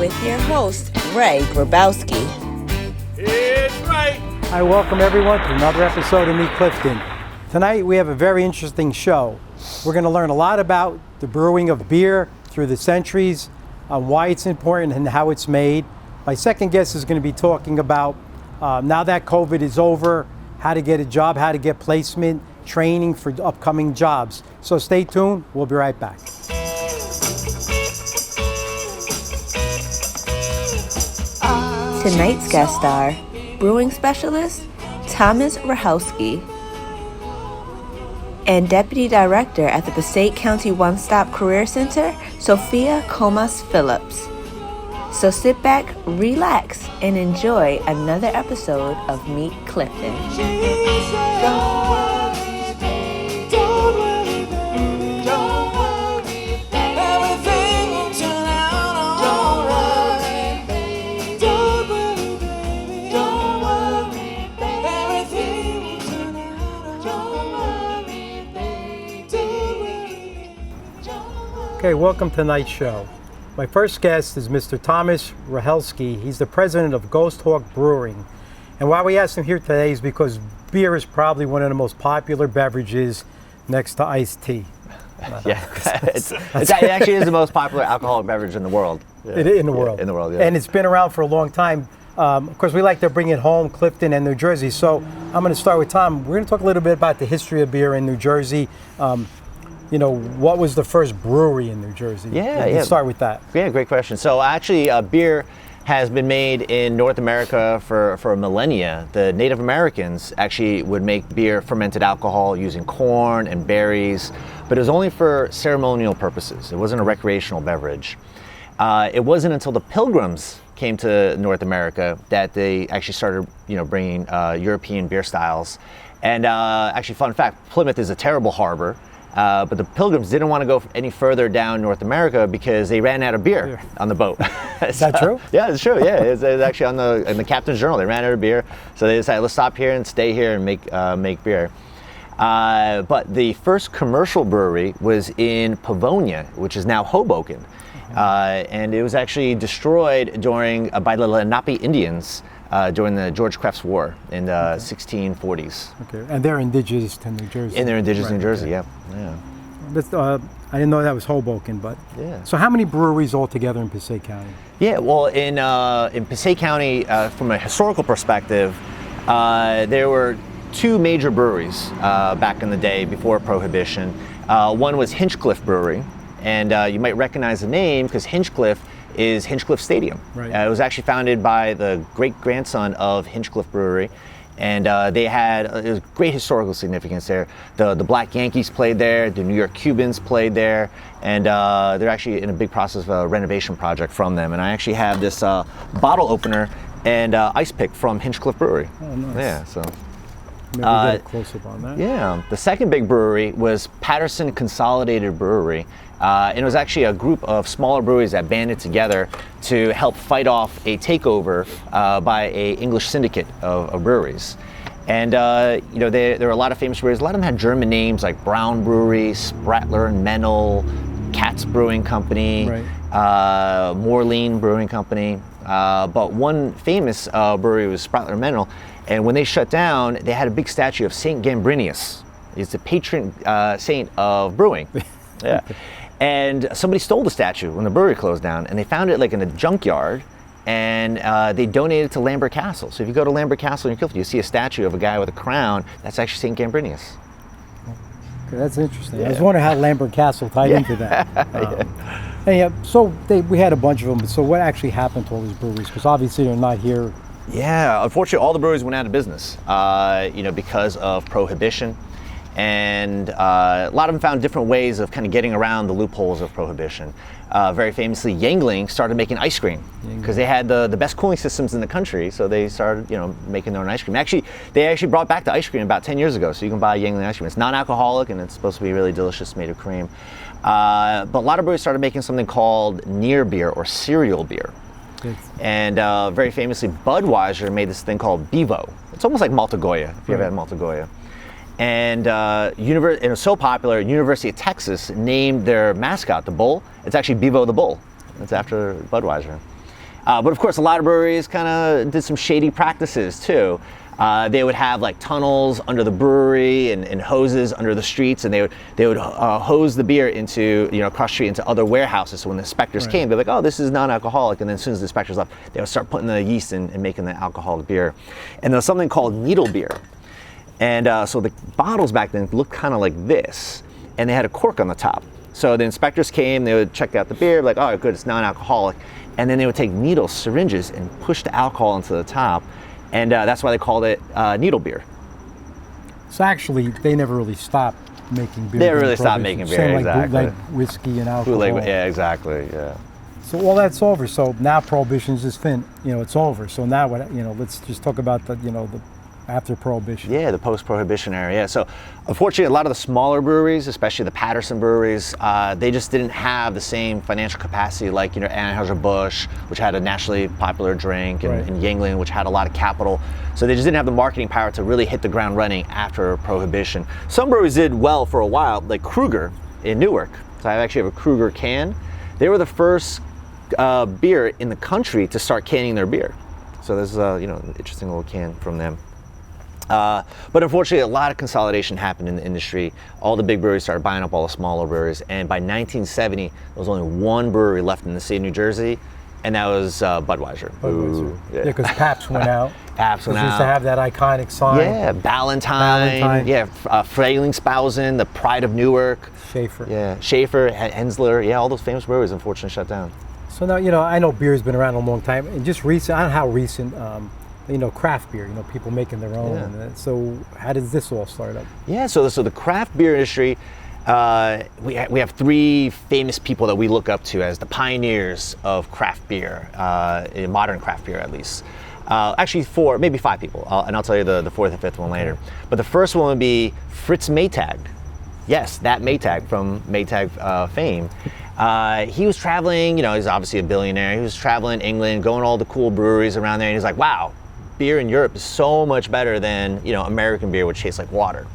with your host, Ray Grabowski. It's Ray. I welcome everyone to another episode of Meet Clifton. Tonight we have a very interesting show. We're going to learn a lot about the brewing of beer through the centuries, why it's important and how it's made. My second guest is going to be talking about, now that COVID is over, how to get a job, how to get placement, training for upcoming jobs. So stay tuned, we'll be right back. Tonight's guest star, brewing specialist Thomas Rachelski, and Deputy Director at the Passaic County One Stop Career Center, Sofia Comas-Phillips. So sit back, relax, and enjoy another episode of Meet Clifton. Okay, welcome to tonight's show. My first guest is Mr. Thomas Rachelski. He's the president of Ghost Hawk Brewing. And why we asked him here today is because beer is probably one of the most popular beverages next to iced tea. Yeah, it actually is the most popular alcoholic beverage in the world. Yeah. In the world. In the world, yeah. And it's been around for a long time. Of course, we like to bring it home, Clifton and New Jersey. So I'm going to start with Tom. We're going to talk a little bit about the history of beer in New Jersey. You know, what was the first brewery in New Jersey? Let's start with that. Yeah, great question. So actually, beer has been made in North America for millennia. The Native Americans actually would make beer, fermented alcohol, using corn and berries, but it was only for ceremonial purposes. It wasn't a recreational beverage. It wasn't until the Pilgrims came to North America that they actually started, bringing European beer styles. And actually, fun fact, Plymouth is a terrible harbor. But the Pilgrims didn't want to go any further down North America because they ran out of beer on the boat. Is that true? Yeah, it's true. Yeah, it's actually in the Captain's Journal. They ran out of beer, so they decided, let's stop here and stay here and make beer. But the first commercial brewery was in Pavonia, which is now Hoboken, and it was actually destroyed by the Lenape Indians. During the George Crefts War in the 1640s. Okay, and they're indigenous to New Jersey. And they're indigenous to New Jersey, yeah. That's, I didn't know that was Hoboken, but yeah. So how many breweries altogether in Passaic County? Yeah, well, in Passaic County, from a historical perspective, there were two major breweries back in the day before Prohibition. One was Hinchcliffe Brewery, and you might recognize the name because Hinchcliffe is Hinchcliffe Stadium. Right. It was actually founded by the great-grandson of Hinchcliffe Brewery, and it was great historical significance there. The Black Yankees played there, the New York Cubans played there, and they're actually in a big process of a renovation project from them. And I actually have this bottle opener and ice pick from Hinchcliffe Brewery. Oh, nice. Yeah, so. Maybe get a close-up on that. Yeah, the second big brewery was Patterson Consolidated Brewery. And it was actually a group of smaller breweries that banded together to help fight off a takeover by an English syndicate of breweries. And there were a lot of famous breweries. A lot of them had German names like Brown Brewery, Spratler and Mennel, Katz Brewing Company, right. Moreline Brewing Company. But one famous brewery was Spratler and Mennel. And when they shut down, they had a big statue of Saint Gambrinus. He's the patron saint of brewing. Yeah. And somebody stole the statue when the brewery closed down, and they found it like in a junkyard, and they donated it to Lambert Castle. So if you go to Lambert Castle in Clifton, you see a statue of a guy with a crown. That's actually St. Gambrinus. Okay, that's interesting. Yeah. I was wondering how Lambert Castle tied into that. So we had a bunch of them, but so what actually happened to all these breweries? Because obviously they're not here. Yeah, unfortunately all the breweries went out of business, because of Prohibition. And a lot of them found different ways of kind of getting around the loopholes of Prohibition. Very famously, Yuengling started making ice cream because they had the best cooling systems in the country, so they started making their own ice cream. Actually, they brought back the ice cream about 10 years ago, so you can buy Yuengling ice cream. It's non-alcoholic and it's supposed to be really delicious, made of cream. But a lot of breweries started making something called near beer or cereal beer. And very famously, Budweiser made this thing called Bevo. It's almost like Maltagoya, if you ever had Maltagoya. And it was so popular, University of Texas named their mascot the bull. It's actually Bevo the Bull. It's after Budweiser. But of course, a lot of breweries kind of did some shady practices too. They would have like tunnels under the brewery and hoses under the streets, and they would hose the beer into, across the street into other warehouses. So when the inspectors came, they're like, oh, this is non-alcoholic. And then as soon as the inspectors left, they would start putting the yeast in and making the alcoholic beer. And there was something called needle beer. And so the bottles back then looked kind of like this, and they had a cork on the top. So the inspectors came, they would check out the beer, like, oh, good, it's non-alcoholic. And then they would take needles, syringes, and push the alcohol into the top. And that's why they called it needle beer. So actually, they never really stopped making beer. They never really stopped making beer, same exactly. Like whiskey and alcohol. Yeah, exactly, yeah. So all that's over. So now Prohibition's just it's over. So now what? Let's just talk about the after Prohibition. Yeah, the post-Prohibition era. Yeah. So, unfortunately, a lot of the smaller breweries, especially the Patterson breweries, they just didn't have the same financial capacity like Anheuser-Busch, which had a nationally popular drink, and Yuengling, which had a lot of capital. So they just didn't have the marketing power to really hit the ground running after Prohibition. Some breweries did well for a while, like Kruger in Newark. So I actually have a Kruger can. They were the first beer in the country to start canning their beer. So this is an interesting little can from them. But unfortunately, a lot of consolidation happened in the industry. All the big breweries started buying up all the smaller breweries, and by 1970, there was only one brewery left in the state of New Jersey, and that was Budweiser. Budweiser. Yeah, because Pabst went out. Pabst went out. Used to have that iconic sign. Yeah, Ballantine. Yeah, Freyling-Spausen, the Pride of Newark. Schaefer. Yeah, Schaefer, Hensler. Yeah, all those famous breweries unfortunately shut down. So now, I know beer's been around a long time, and just recent, I don't know how recent, craft beer, people making their own. Yeah. So how does this all start up? Yeah, so the craft beer industry, we have three famous people that we look up to as the pioneers of craft beer, in modern craft beer at least. Actually four, maybe five people, and I'll tell you the fourth and fifth one later. But the first one would be Fritz Maytag. Yes, that Maytag from Maytag fame. He was traveling, he's obviously a billionaire. He was traveling England, going to all the cool breweries around there, and he's like, wow, beer in Europe is so much better than American beer, which tastes like water.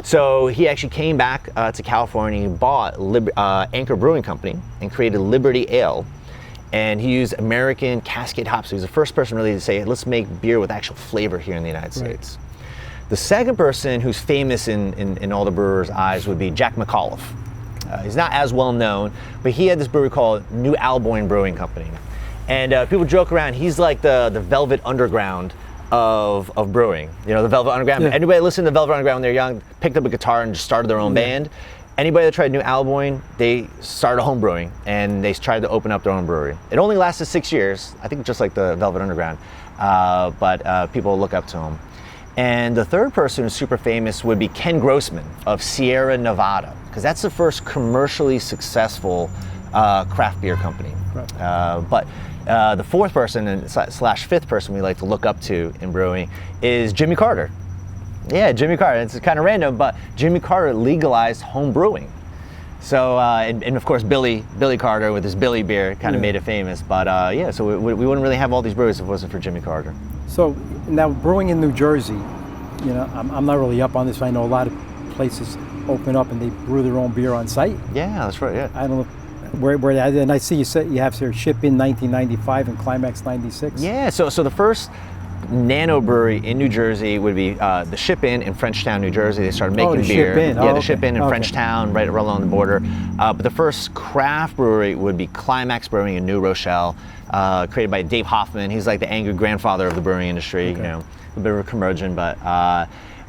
So he actually came back to California. He bought Anchor Brewing Company and created Liberty Ale, and he used American Cascade hops. So he was the first person really to say, let's make beer with actual flavor here in the United States. The second person who's famous in all the brewers' eyes would be Jack Mcauliffe. He's not as well known, but he had this brewery called New Alboin Brewing Company. And people joke around, he's like the Velvet Underground of brewing. The Velvet Underground. Yeah. Anybody listened to Velvet Underground when they were young, picked up a guitar and just started their own band. Anybody that tried New Alboin, they started home brewing and they tried to open up their own brewery. It only lasted 6 years, I think just like the Velvet Underground, but people look up to him. And the third person who's super famous would be Ken Grossman of Sierra Nevada, because that's the first commercially successful craft beer company. But the fourth person and slash fifth person we like to look up to in brewing is Jimmy Carter. Yeah, Jimmy Carter. It's kind of random, but Jimmy Carter legalized home brewing. So, and of course, Billy Carter with his Billy beer kind of made it famous. But so we wouldn't really have all these breweries if it wasn't for Jimmy Carter. So now brewing in New Jersey, I'm not really up on this. I know a lot of places open up and they brew their own beer on site. Yeah, that's right. Yeah. I don't know where and I see you have here Ship In 1995 and Climax 96. Yeah. So the first nano brewery in New Jersey would be the Ship In Frenchtown, New Jersey. They started making beer. The Ship In Frenchtown, right along the border. But the first craft brewery would be Climax Brewing in New Rochelle, created by Dave Hoffman. He's like the angry grandfather of the brewing industry. A bit of a curmudgeon, but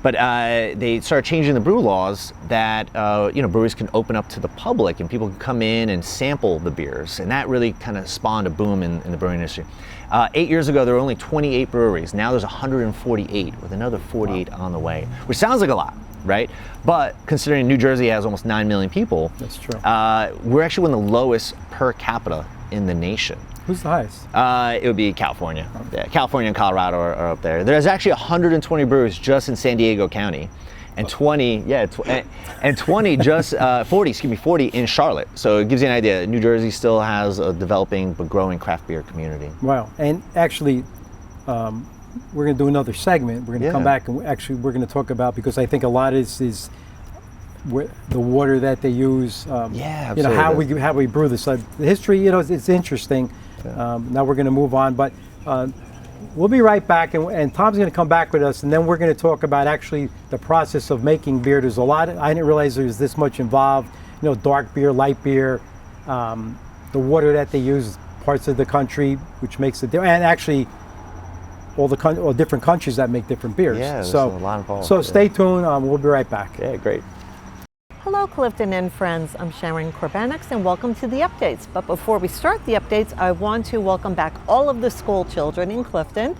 they started changing the brew laws that breweries can open up to the public and people can come in and sample the beers, and that really kind of spawned a boom in the brewing industry. 8 years ago, there were only 28 breweries. Now there's 148, with another 48 on the way, which sounds like a lot, right? But considering New Jersey has almost 9 million people, that's true. We're actually one of the lowest per capita in the nation. Who's the highest? It would be California. Yeah, California and Colorado are up there. There's actually 120 breweries just in San Diego County, and 20 just 40 in Charlotte. So it gives you an idea. New Jersey still has a developing but growing craft beer community. Wow. And actually, we're going to do another segment. We're going to come back and we're going to talk about, because I think a lot is the water that they use. Absolutely. How we brew this. The history, it's interesting. Now we're going to move on, but we'll be right back, and Tom's going to come back with us, and then we're going to talk about actually the process of making beer. There's a lot. I didn't realize there was this much involved. Dark beer, light beer, the water that they use, parts of the country, which makes it, and actually all different countries that make different beers. Yeah, there's a lot involved. So stay tuned. We'll be right back. Yeah, great. Hello, Clifton and friends. I'm Sharon Corbanix, and welcome to the updates. But before we start the updates, I want to welcome back all of the school children in Clifton,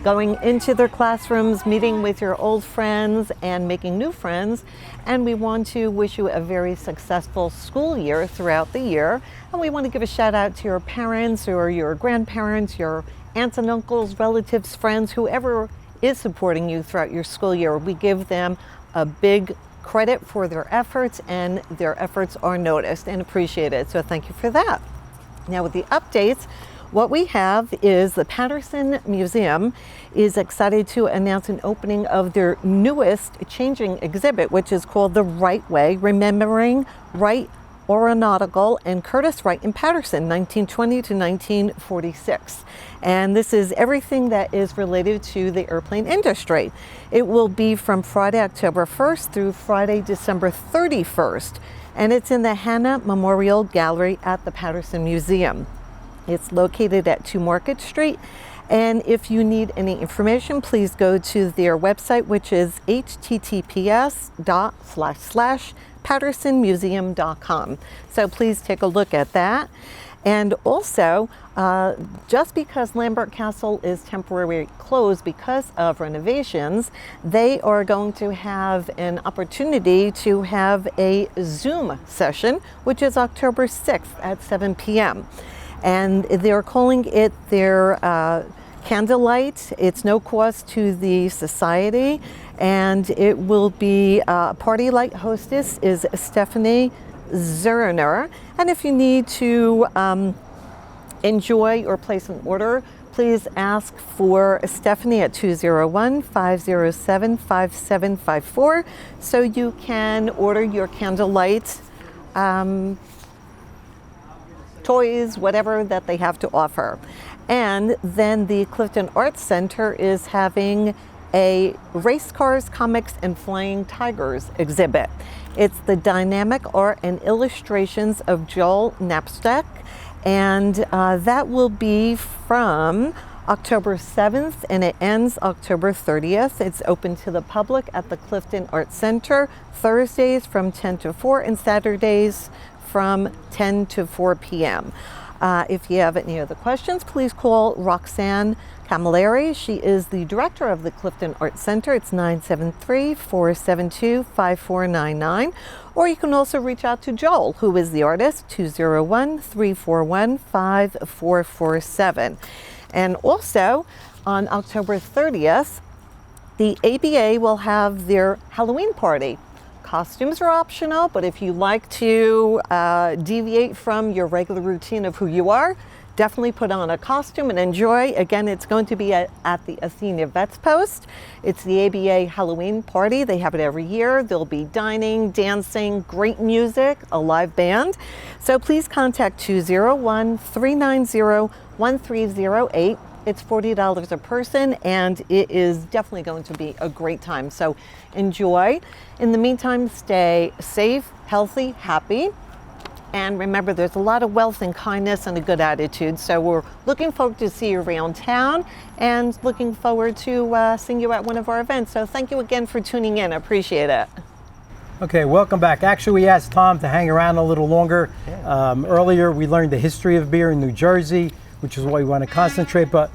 going into their classrooms, meeting with your old friends and making new friends. And we want to wish you a very successful school year throughout the year. And we want to give a shout out to your parents or your grandparents, your aunts and uncles, relatives, friends, whoever is supporting you throughout your school year. We give them a big credit for their efforts, and their efforts are noticed and appreciated. So thank you for that. Now with the updates, what we have is the Patterson Museum is excited to announce an opening of their newest changing exhibit, which is called The Right Way, Remembering Wright Aeronautical and Curtis Wright in Patterson, 1920 to 1946. And this is everything that is related to the airplane industry. It will be from Friday, October 1st through Friday, December 31st. And it's in the Hannah Memorial Gallery at the Patterson Museum. It's located at 2 Market Street. And if you need any information, please go to their website, which is https://pattersonmuseum.com. So please take a look at that. And also, just because Lambert Castle is temporarily closed because of renovations, they are going to have an opportunity to have a Zoom session, which is October 6th at 7 p.m. And they're calling it their Candlelight. It's no cost to the society, and it will be party light hostess is Stephanie Zerner. And if you need to enjoy or place an order, please ask for Stephanie at 201-507-5754 so you can order your candlelight toys, whatever that they have to offer. And then the Clifton Arts Center is having a Race Cars, Comics, and Flying Tigers exhibit. It's the dynamic art and illustrations of Joel Knapsack, and that will be from October 7th and it ends October 30th. It's open to the public at the Clifton Arts Center, Thursdays from 10 to 4 and Saturdays from 10 to 4 p.m. If you have any other questions, please call Roxanne Camilleri. She is the director of the Clifton Arts Center. It's 973-472-5499. Or you can also reach out to Joel, who is the artist, 201-341-5447. And also, on October 30th, the ABA will have their Halloween party. Costumes are optional, but if you like to deviate from your regular routine of who you are, definitely put on a costume and enjoy. Again, it's going to be at the Athenia Vets Post. It's the ABA Halloween party. They have it every year. There'll be dining, dancing, great music, a live band. So please contact 201-390-1308. It's $40 a person, and it is definitely going to be a great time. So enjoy. In the meantime, stay safe, healthy, happy. And remember, there's a lot of wealth and kindness and a good attitude. So we're looking forward to see you around town and looking forward to seeing you at one of our events. So thank you again for tuning in. I appreciate it. Okay, welcome back. Actually, we asked Tom to hang around a little longer. Earlier, we learned the history of beer in New Jersey, which is what we want to concentrate. But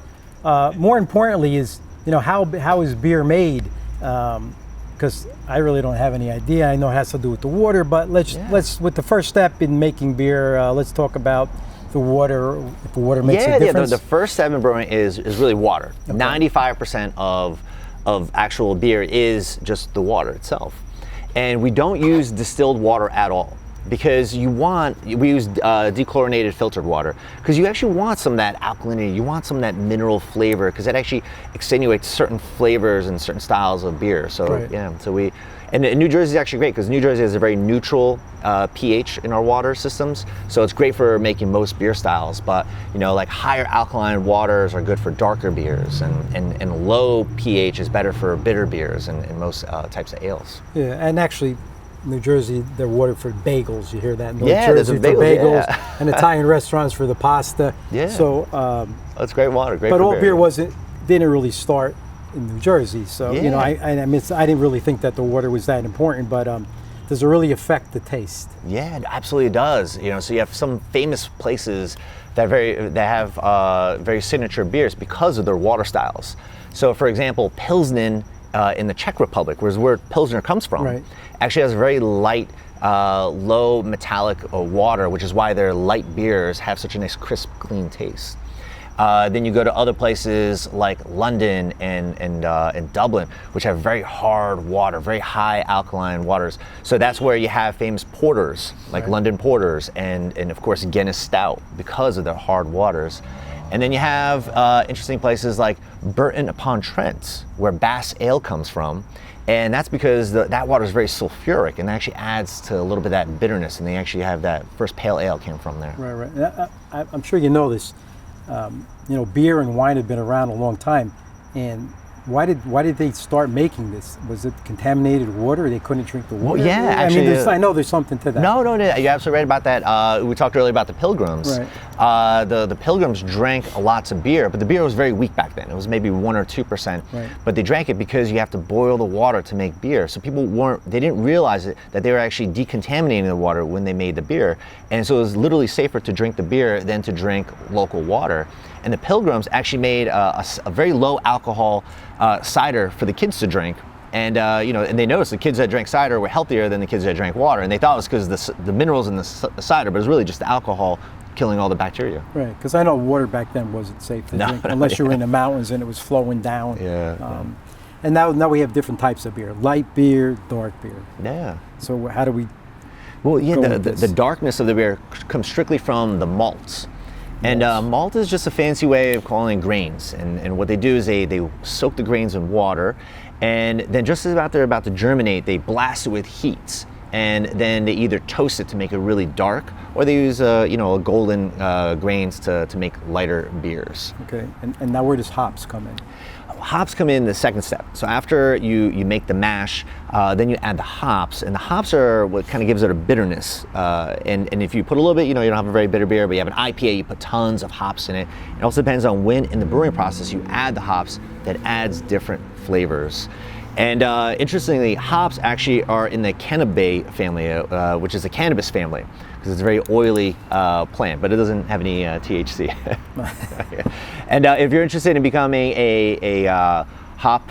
more importantly is, how is beer made? Because I really don't have any idea. I know it has to do with the water, but let's with the first step in making beer, let's talk about the water. If the water makes a difference. The first step in brewing is really water. Okay. 95% of actual beer is just the water itself, and we don't use distilled water at all. Because we use dechlorinated filtered water, because you actually want some of that alkalinity, you want some of that mineral flavor, because that actually extenuates certain flavors and certain styles of beer. So right. yeah, so we And New Jersey is actually great because New Jersey has a very neutral pH in our water systems, so it's great for making most beer styles. But like higher alkaline waters are good for darker beers, and low pH is better for bitter beers and most types of ales. Yeah, and actually, New Jersey, they're watered for bagels. You hear that? In New Yeah, Jersey there's for bagels, yeah. and Italian restaurants for the pasta. Yeah. So, It's great water, great. but for all beer didn't really start in New Jersey. So Yeah. I mean, I didn't really think that the water was that important, but does it really affect the taste? Yeah, it absolutely does. So you have some famous places that have very signature beers because of their water styles. So, for example, Pilsner in the Czech Republic, where Pilsner comes from, Right. actually has very light, low metallic water, which is why their light beers have such a nice, crisp, clean taste. Then you go to other places like London and Dublin, which have very hard water, very high alkaline waters. So that's where you have famous porters, like Right. London porters, and of course Guinness Stout, because of their hard waters. And then you have interesting places like Burton-upon-Trent, where Bass Ale comes from. And that's because that water is very sulfuric, and it actually adds to a little bit of that bitterness, and they actually have that first pale ale came from there. Right. I'm sure you know this. Beer and wine have been around a long time, and why did they start making this? Was it contaminated water? They couldn't drink the water? Well, yeah, actually, I know there's something to that. No, you're absolutely right about that. We talked earlier about the Pilgrims. Right. The Pilgrims drank lots of beer, but the beer was very weak back then. It was maybe 1 or 2%. Right. But they drank it because you have to boil the water to make beer. So people they didn't realize that they were actually decontaminating the water when they made the beer. And so it was literally safer to drink the beer than to drink local water. And the Pilgrims actually made a very low alcohol cider for the kids to drink. And and they noticed the kids that drank cider were healthier than the kids that drank water, and they thought it was because the minerals in the cider, but it was really just the alcohol killing all the bacteria. Right, because I know water back then wasn't safe to drink unless you were in the mountains and it was flowing down. Yeah. And now we have different types of beer: light beer, dark beer. Yeah. So how do we? Well, yeah, go with the this? darkness of the beer comes strictly from the malts. And malt is just a fancy way of calling grains. And what they do is they soak the grains in water, and then just as they're about to germinate, they blast it with heat. And then they either toast it to make it really dark, or they use golden grains to make lighter beers. Okay, and now where does hops come in? Hops come in the second step. So after you make the mash, then you add the hops, and the hops are what kind of gives it a bitterness. And if you put a little bit, you don't have a very bitter beer, but you have an IPA, you put tons of hops in it. It also depends on when in the brewing process you add the hops, that adds different flavors. And interestingly, hops actually are in the Cannabaceae family, which is a cannabis family, because it's a very oily plant, but it doesn't have any THC. And if you're interested in becoming a hop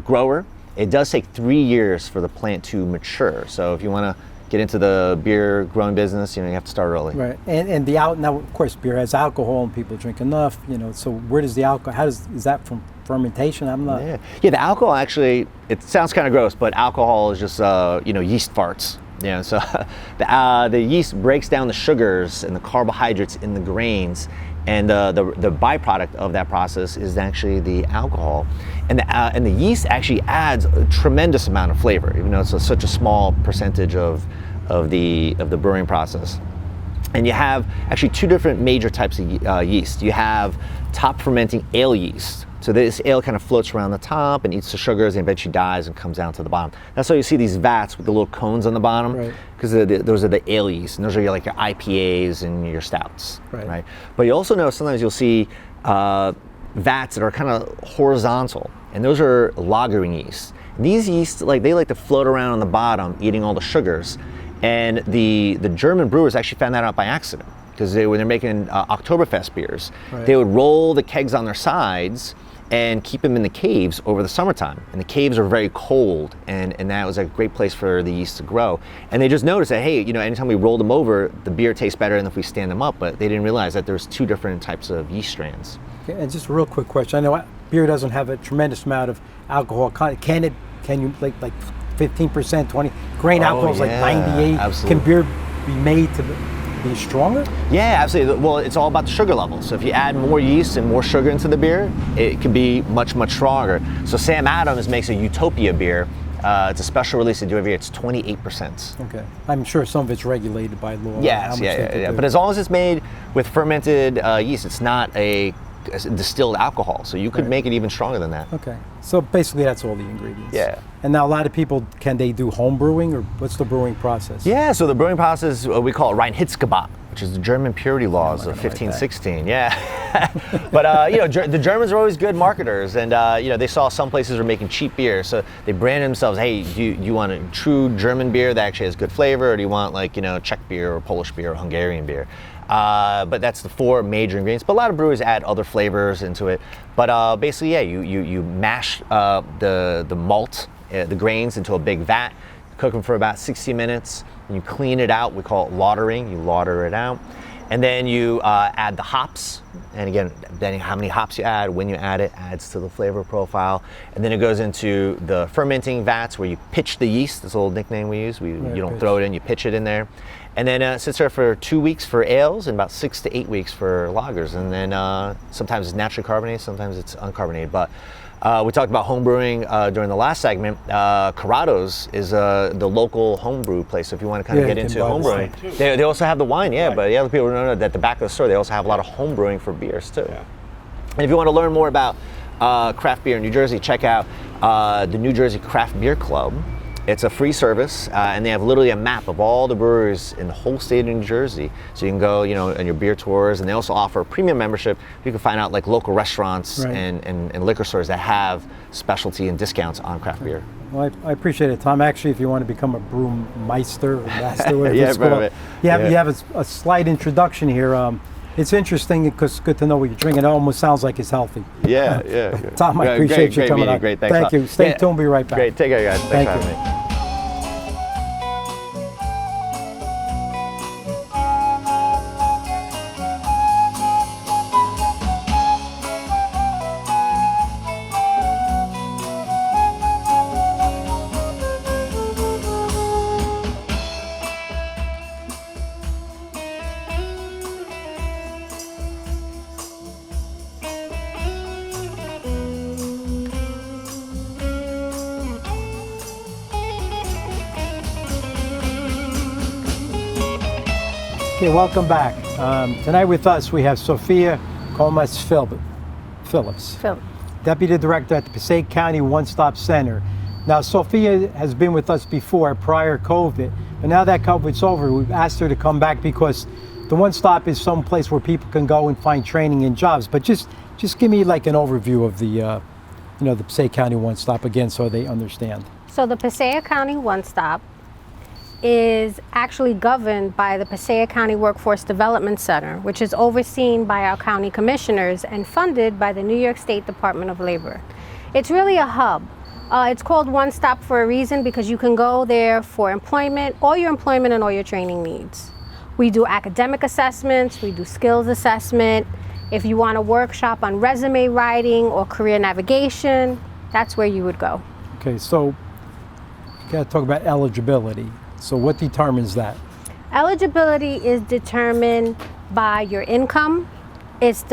grower, it does take 3 years for the plant to mature. So if you want to get into the beer growing business, you have to start early. Right, and now of course beer has alcohol and people drink enough. So where does the alcohol? Is that from fermentation? I'm not. Yeah, the alcohol actually, it sounds kind of gross, but alcohol is just yeast farts. So the yeast breaks down the sugars and the carbohydrates in the grains, and the byproduct of that process is actually the alcohol, and the yeast actually adds a tremendous amount of flavor, even though it's such a small percentage of the brewing process. And you have actually 2 different major types of yeast. You have top fermenting ale yeast. So this ale kind of floats around the top and eats the sugars and eventually dies and comes down to the bottom. That's why you see these vats with the little cones on the bottom, because those are the ale yeast, and those are your IPAs and your stouts, right? But you also know sometimes you'll see vats that are kind of horizontal, and those are lagering yeast. And these yeasts, they like to float around on the bottom, eating all the sugars. And the German brewers actually found that out by accident, because when they're making Oktoberfest beers, they would roll the kegs on their sides and keep them in the caves over the summertime. And the caves are very cold, and that was a great place for the yeast to grow. And they just noticed that, hey, anytime we roll them over, the beer tastes better than if we stand them up, but they didn't realize that there's 2 different types of yeast strains. Okay, and just a real quick question. I know beer doesn't have a tremendous amount of alcohol. Can you like 15%, 20? Grain alcohol is like 98. Absolutely. Can beer be made to be stronger? Yeah, absolutely. Well, it's all about the sugar level. So if you add more yeast and more sugar into the beer, it can be much, much stronger. So Sam Adams makes a Utopia beer, It's a special release they do every year. It's 28%. Okay. I'm sure some of it's regulated by law. Yes, yeah. But as long as it's made with fermented yeast, it's not a distilled alcohol, so you could make it even stronger than that. Okay. So basically that's all the ingredients. Yeah. And now a lot of people, can they do home brewing, or what's the brewing process? Yeah, so the brewing process, we call it Reinheitsgebot, which is the German purity laws of 1516. Yeah. But the Germans are always good marketers, and they saw some places were making cheap beer, so they branded themselves, hey, do you want a true German beer that actually has good flavor, or do you want Czech beer or Polish beer or Hungarian beer? But that's the 4 major ingredients. But a lot of breweries add other flavors into it. But basically, yeah, you mash the malt, the grains into a big vat, cook them for about 60 minutes, and you clean it out. We call it lautering. You lauter it out. And then you add the hops. And again, depending how many hops you add, when you add it, adds to the flavor profile. And then it goes into the fermenting vats where you pitch the yeast. That's a little nickname we use. You don't throw it in, you pitch it in there. And then it sits there for 2 weeks for ales and about 6 to 8 weeks for lagers. And then sometimes it's naturally carbonated, sometimes it's uncarbonated. But we talked about home brewing during the last segment. Corrado's is the local homebrew place. So if you want to kind of get into home brewing, they also have the wine, but the other people don't know that at the back of the store, they also have a lot of home brewing for beers too. Yeah. And if you want to learn more about craft beer in New Jersey, check out the New Jersey Craft Beer Club. It's a free service, and they have literally a map of all the breweries in the whole state of New Jersey. So you can go, on your beer tours, and they also offer a premium membership. You can find out like local restaurants and liquor stores that have specialty and discounts on craft beer. Well, I appreciate it, Tom. Actually, if you want to become a brewmeister or master, whatever it's called, you have a slight introduction here. It's interesting because it's good to know what you're drinking. It almost sounds like it's healthy. Yeah. Tom, I appreciate you coming on. Great, thanks. Thank you. Stay tuned. Be right back. Great. Take care, guys. Thanks for having me. Okay, welcome back. Tonight with us we have Sofia Comas-Phillips, Deputy Director at the Passaic County One Stop Center. Now, Sofia has been with us before, prior COVID, but now that COVID's over, we've asked her to come back because the One Stop is some place where people can go and find training and jobs. But just give me like an overview of the, the Passaic County One Stop again, so they understand. So the Passaic County One Stop is actually governed by the Passaic County Workforce Development Center, which is overseen by our county commissioners and funded by the New York State Department of Labor. It's really a hub. It's called One Stop for a reason because you can go there for employment, all your employment and all your training needs. We do academic assessments, we do skills assessment. If you want a workshop on resume writing or career navigation, that's where you would go. Okay, so you got to talk about eligibility. So what determines that? Eligibility is determined by your income. It's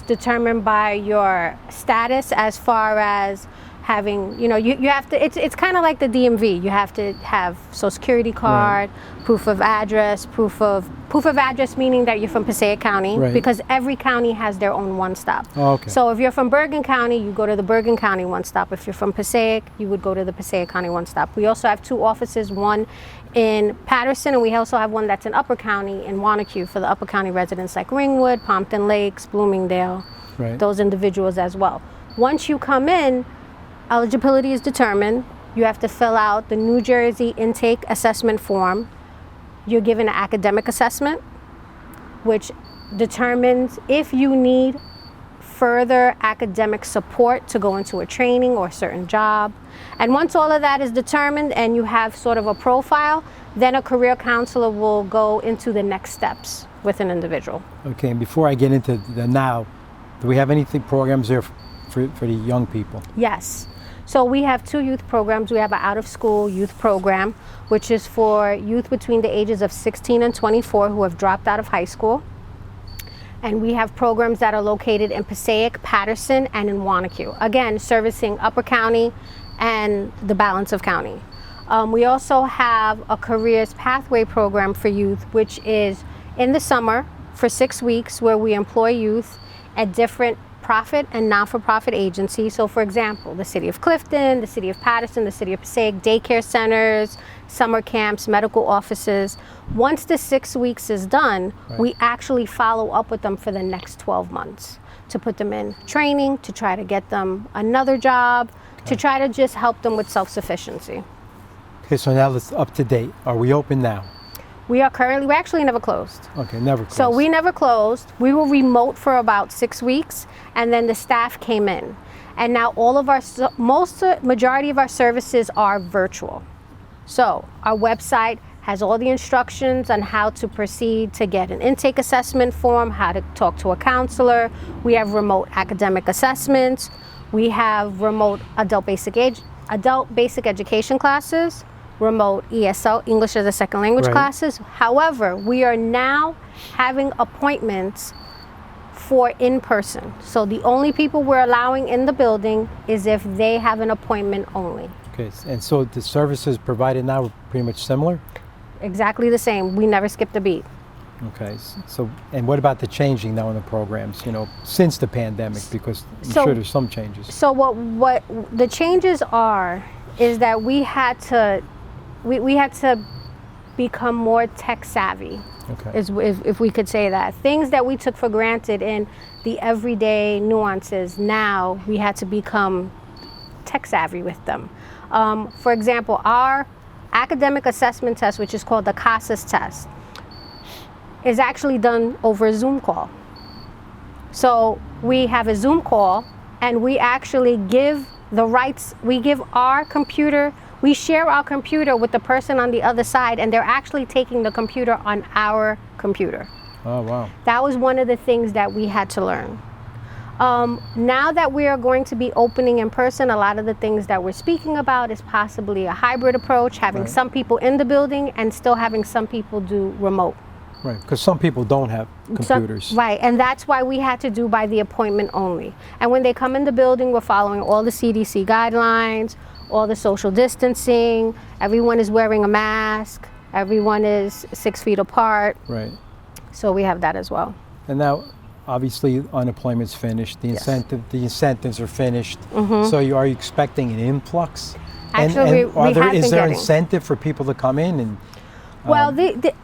determined by your status as far as having, you have to, it's kind of like the DMV. You have to have Social Security card, proof of address, proof of address meaning that you're from Passaic County, because every county has their own One Stop. Oh, okay. So if you're from Bergen County, you go to the Bergen County One Stop. If you're from Passaic, you would go to the Passaic County One Stop. We also have 2 offices, one in Patterson, and we also have one that's in Upper County in Wanacue for the Upper County residents like Ringwood, Pompton Lakes, Bloomingdale, those individuals as well. Once you come in, eligibility is determined. You have to fill out the New Jersey Intake Assessment Form. You're given an academic assessment, which determines if you need further academic support to go into a training or a certain job. And once all of that is determined and you have sort of a profile, then a career counselor will go into the next steps with an individual. Okay, and before I get into the now, do we have anything programs there for the young people? Yes. So we have 2 youth programs. We have an out-of-school youth program, which is for youth between the ages of 16 and 24 who have dropped out of high school. And we have programs that are located in Passaic, Patterson, and in Wanacue. Again, servicing Upper County and the balance of county. We also have a careers pathway program for youth, which is in the summer for 6 weeks, where we employ youth at different profit and not-for-profit agencies. So for example, the city of Clifton, the city of Patterson, the city of Passaic, daycare centers, summer camps, medical offices. Once the 6 weeks is done, we actually follow up with them for the next 12 months to put them in training, to try to get them another job, to try to just help them with self-sufficiency. Okay, so now let's up to date. Are we open now? We actually never closed. Okay, never closed. So we never closed. We were remote for about 6 weeks, and then the staff came in. And now all of our, majority of our services are virtual. So our website has all the instructions on how to proceed to get an intake assessment form, how to talk to a counselor. We have remote academic assessments. We have remote adult basic education classes, remote ESL, English as a Second Language classes. However, we are now having appointments for in-person. So the only people we're allowing in the building is if they have an appointment only. Okay, and so the services provided now are pretty much similar? Exactly the same. We never skipped a beat. Okay, so, and what about the changing now in the programs, since the pandemic, because I'm sure there's some changes. So what the changes are is that we had to become more tech savvy, if we could say that. Things that we took for granted in the everyday nuances, now we had to become tech savvy with them. For example, our academic assessment test, which is called the CASAS test, is actually done over a Zoom call. So we have a Zoom call, and we actually give our computer, we share our computer with the person on the other side, and they're actually taking the computer on our computer. Oh, wow. That was one of the things that we had to learn. Now that we are going to be opening in person, a lot of the things that we're speaking about is possibly a hybrid approach, having some people in the building and still having some people do remote. Right, because some people don't have computers. Right, and that's why we had to do by the appointment only. And when they come in the building, we're following all the CDC guidelines, all the social distancing, everyone is wearing a mask, everyone is 6 feet apart. Right. So we have that as well. And now, obviously, unemployment's finished, the incentives are finished. So are you expecting an influx? Actually, is there incentive for people to come in? And well,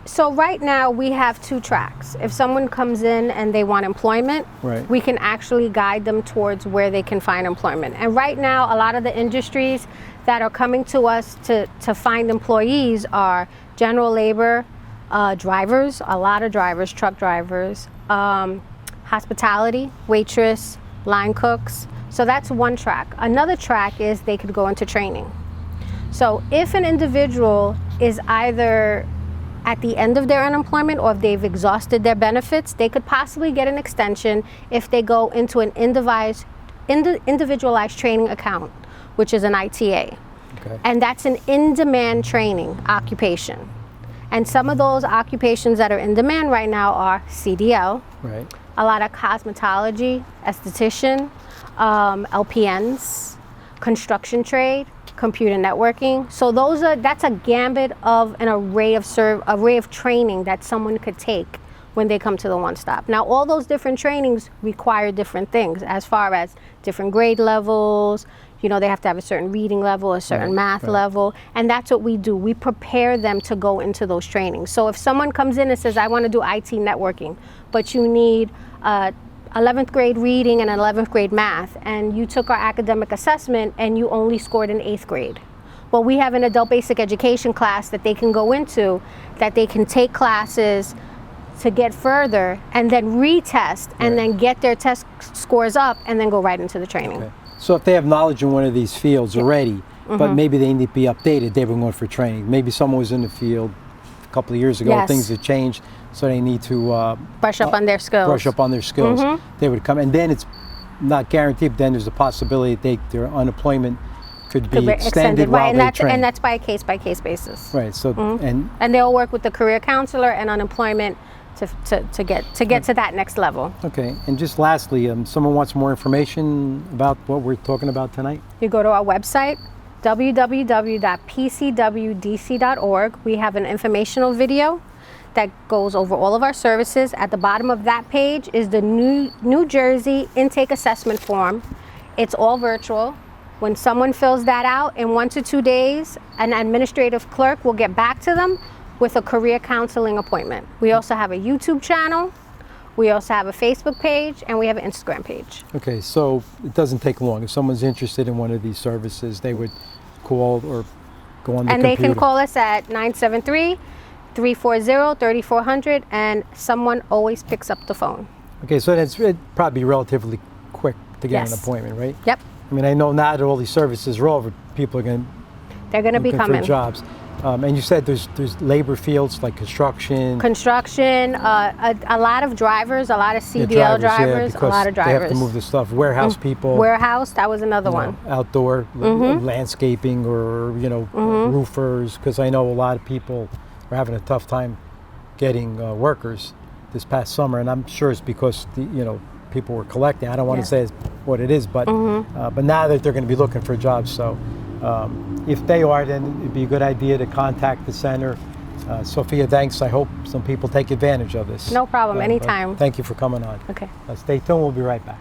so right now we have 2 tracks. If someone comes in and they want employment, we can actually guide them towards where they can find employment. And right now, a lot of the industries that are coming to us to find employees are general labor, drivers, a lot of drivers, truck drivers, hospitality, waitress, line cooks. So that's one track. Another track is they could go into training. So if an individual is either at the end of their unemployment or if they've exhausted their benefits, they could possibly get an extension if they go into an individualized training account, which is an ITA. And that's an in-demand training occupation. And some of those occupations that are in demand right now are CDL, a lot of cosmetology, esthetician, LPNs, construction trade, computer networking. So that's a gambit of an array of training that someone could take when they come to the One Stop. Now, all those different trainings require different things as far as different grade levels. They have to have a certain reading level, a certain math level, and that's what we do. We prepare them to go into those trainings. So if someone comes in and says, I want to do IT networking, but you need 11th grade reading and 11th grade math, and you took our academic assessment and you only scored in 8th grade. Well, we have an adult basic education class that they can go into, that they can take classes to get further and then retest and then get their test scores up and then go right into the training. So if they have knowledge in one of these fields already, but maybe they need to be updated, they were going for training. Maybe someone was in the field a couple of years ago, things have changed, so they need to brush up on their skills. They would come, and then it's not guaranteed, then there's a possibility that their unemployment could be extended while they train. And that's by a case-by-case basis. Right, so, and they'll work with the career counselor and unemployment to get to that next level. Okay, and just lastly, someone wants more information about what we're talking about tonight? You go to our website, www.pcwdc.org. We have an informational video that goes over all of our services. At the bottom of that page is the New Jersey intake assessment form. It's all virtual. When someone fills that out, in 1 to 2 days, an administrative clerk will get back to them with a career counseling appointment. We also have a YouTube channel. We also have a Facebook page, and we have an Instagram page. Okay, so it doesn't take long. If someone's interested in one of these services, they would call or go on the computer. And they can call us at 973-340-3400, and someone always picks up the phone. Okay, so it'd probably be relatively quick to get an Yes. appointment, right? Yep. I mean, I know now that all these services are over, people are They're going to be looking coming. for jobs. And you said there's labor fields like construction. Construction, a lot of drivers, a lot of CDL Yeah, drivers, a because lot of they drivers. have to move the stuff. Warehouse people. Warehouse, that was another you know, one. Outdoor landscaping or roofers, because I know a lot of people are having a tough time getting workers this past summer, and I'm sure it's because people were collecting. I don't want to say what it is, but now that they're going to be looking for jobs, so if they are, then it'd be a good idea to contact the center. Sofia, thanks. I hope some people take advantage of this. No problem, anytime. Thank you for coming on. Okay. Stay tuned. We'll be right back.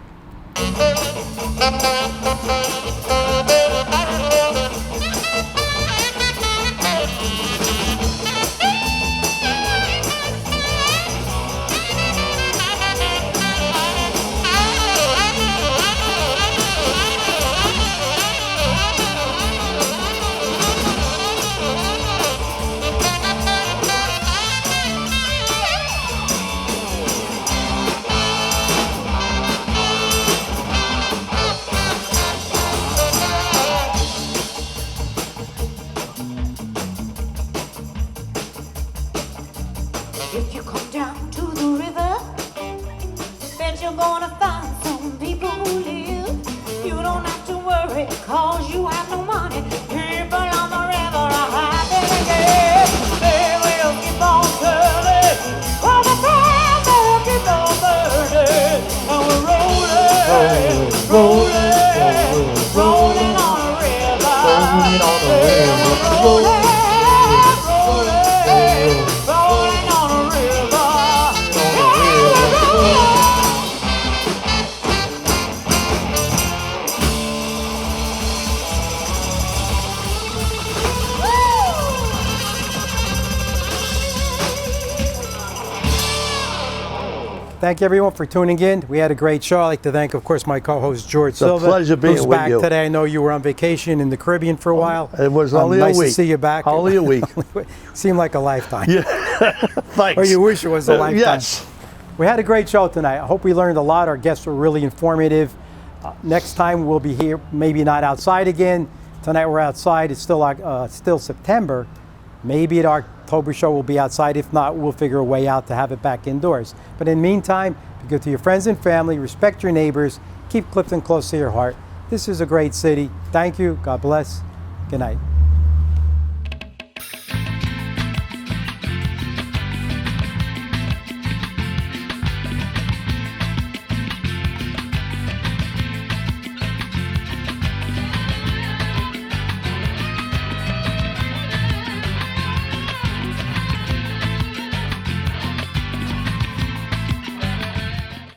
If you come down to the river, bet you're gonna find some people who live. You don't have to worry, cause you have no money. People on the river are happy to give. They will keep on turning, while the fire will keep on burning. And we're rolling on a river. Rolling on a river. Rolling on a river. Thank you, everyone, for tuning in. We had a great show. I'd like to thank, of course, my co-host, George Silva. pleasure being who's with back you. today. I know you were on vacation in the Caribbean for a while. It was only a nice week. to see you back. Only a week. Seemed like a lifetime. Yeah. Thanks. Or you wish it was a lifetime. Yes. We had a great show tonight. I hope we learned a lot. Our guests were really informative. Next time we'll be here, maybe not outside again. Tonight we're outside. It's still September. Maybe at our October show we'll be outside. If not, we'll figure a way out to have it back indoors. But in the meantime, be good to your friends and family. Respect your neighbors. Keep Clifton close to your heart. This is a great city. Thank you. God bless. Good night.